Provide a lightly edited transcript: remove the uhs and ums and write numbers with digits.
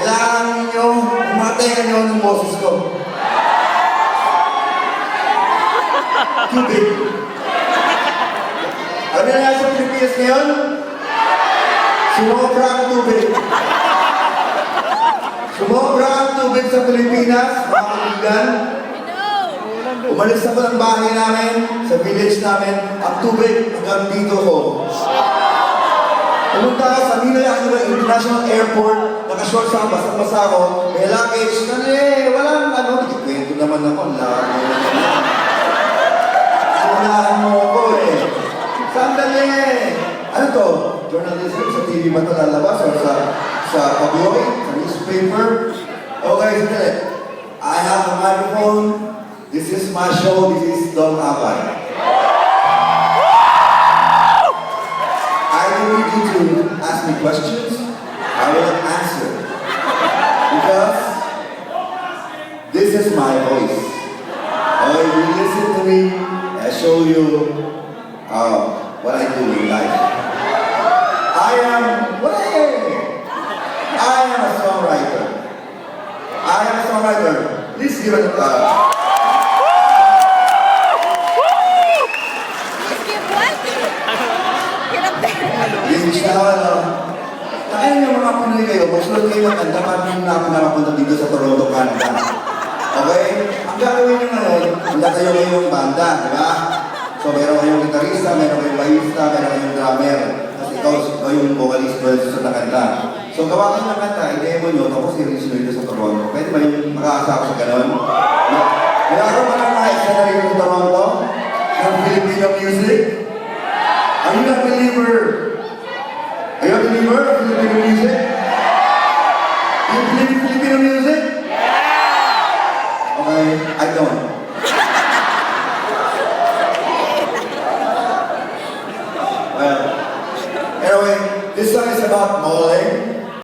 kailangan ninyo umatay nyo ng boses ko. Tubig. Alam niyo na sa Pilipinas ngayon? Sumobra ang tubig. Sumobra ang tubig sa Pilipinas, mga kaibigan. Umalis ako ng bahay namin, sa village namin, ang tubig hanggang dito ko. Pumunta ako sa Ninoy Aquino International Airport, nakashort sa basang-basa ko, may luggage, walang ano, nagkikwento naman ako, unahan mo ako eh. Sandali! Ano to? Journalism sa TV ba ito lalabas? O sa tabloid? Sa newspaper? Okay, sandali. I have a microphone. This is my show. This is Don Abay. I don't need you to ask me questions. I will answer. Because this is my voice. Okay, you listen to me. I show you what I do in life. I am a songwriter. Please give it a English na ako, Kaya niyo mga Pinoy kayo, magsulat kayo ng kanta, paano na ako nakapunta dito sa Toronto, Canada. Okay? Ang gagawin niyo ngayon, handa tayo kayong banda, di ba? So meron kayong gitarista, meron kayong bassista, meron kayong drummer. Tapos ikaw yung vocalist mo sa kanta. So gawa kayo ng kanta, i-demo nyo, tapos i-release nyo dito sa Toronto. Pwede ba yung makaasa ako sa ganon? Mayroon ba ng mga isa na rin sa Toronto? Ng Filipino music? Are you a believer? Are you a believer of Filipino music? You believe in Filipino music? Okay, I don't. Well, anyway, this song is about mole.